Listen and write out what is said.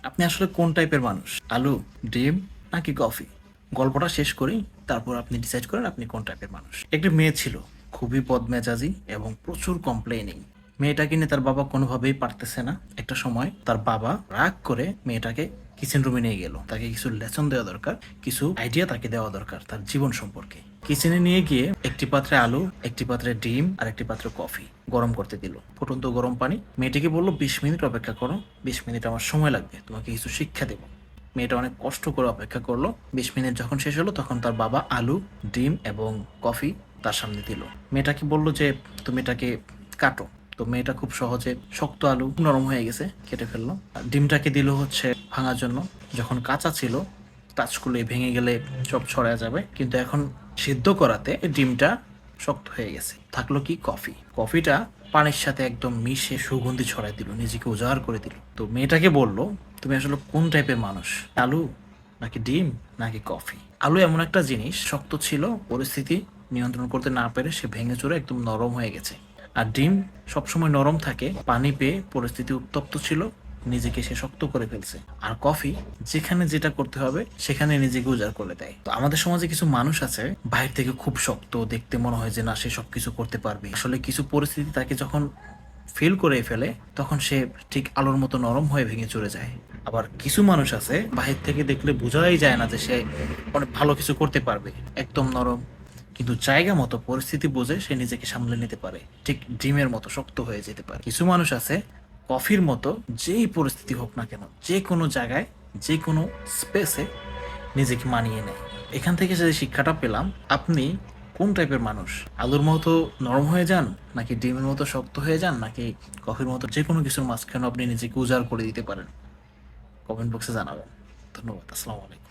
আপনি আসলে কোন টাইপের মানুষ? আলু, ডিম নাকি কফি? গল্পটা শেষ করি, তারপর আপনি ডিসাইড করেন আপনি কোন টাইপের মানুষ। একটি মেয়ে ছিল, খুবই বদমেজাজি এবং প্রচুর কমপ্লেইনিং। মেয়েটাকে নিয়ে তার বাবা কোনোভাবেই পারতেছে না। একটা সময় তার বাবা রাগ করে মেয়েটাকে কিচেন রুমে নিয়ে গেল। তাকে কিছু লেসন দেওয়া দরকার, কিছু আইডিয়া তাকে দেওয়া দরকার তার জীবন সম্পর্কে। কিচেনে নিয়ে গিয়ে একটি পাত্রে আলু, একটি পাত্রে ডিম আর একটি পাত্রে কফি গরম করতে দিল। ফুটন্ত গরম পানি। মেয়েটিকে বলল 20 মিনিট অপেক্ষা করো, 20 মিনিট আমার সময় লাগবে, তোমাকে কিছু শিক্ষা দেবো। মেয়েটা অনেক কষ্ট করে অপেক্ষা করলো। 20 মিনিট যখন শেষ হলো তখন তার বাবা আলু, ডিম এবং কফি তার সামনে দিল। মেয়েটাকে বলল যে তুমি এটাকে কাটো। তো মেয়েটা খুব সহজে শক্ত আলু নরম হয়ে গেছে, কেটে ফেললো। আর ডিমটাকে দিল হচ্ছে ভাঙার জন্য। যখন কাঁচা ছিল টাচ করলে ভেঙে গেলে সব ছড়ায় যাবে, কিন্তু এখন সিদ্ধ করাতে ডিমটা শক্ত হয়ে গেছে। থাকলো কি কফি। কফিটা পানির সাথে একদম মিশে সুগন্ধি ছড়াই দিল, নিজেকে উজাড় করে দিল। তো মেয়েটাকে বলল তুমি আসলে কোন টাইপের মানুষ, আলু নাকি ডিম নাকি কফি? আলু এমন একটা জিনিস, শক্ত ছিল, পরিস্থিতি নিয়ন্ত্রণ করতে না পেরে সে ভেঙে চুরে একদম নরম হয়ে গেছে। আর ডিম সবসময় নরম থাকে, পানি পেয়ে পরিস্থিতি উত্তপ্ত ছিল, নিজেকে সে শক্ত করে ফেলছে। আর কফি যেখানে যেটা করতে হবে সেখানে নিজেকে উজাড় করে দেয়। তো আমাদের সমাজে কিছু মানুষ আছে বাইরে থেকে খুব শক্ত, দেখতে মনে হয় যে না সে সবকিছু করতে পারবে, আসলে কিছু পরিস্থিতি তাকে যখন ফিল করে ফেলে তখন সে ঠিক আলোর মতো নরম হয়ে ভেঙে চলে যায়। আবার কিছু মানুষ আছে বাহির থেকে দেখলে বোঝাই যায় না যে সে অনেক ভালো কিছু করতে পারবে, একদম নরম, কিন্তু জায়গা মতো পরিস্থিতি বুঝে সে নিজেকে সামলে নিতে পারে, ঠিক ডিমের মতো শক্ত হয়ে যেতে পারে। কিছু মানুষ আছে কফির মতো, যেই পরিস্থিতি হোক না কেন, যে কোনো জায়গায়, যে কোনো স্পেসে নিজেকে মানিয়ে নেয়। এখান থেকে যে শিক্ষাটা পেলাম, আপনি কোন টাইপের মানুষ? আলুর মতো নরম হয়ে যান, নাকি ডিমের মতো শক্ত হয়ে যান, নাকি কফির মতো যে কোনো কিছুর মাঝখানে আপনি নিজেকে উজাড় করে দিতে পারেন? কমেন্ট বক্সে জানাবেন। ধন্যবাদ। আসসালামু আলাইকুম।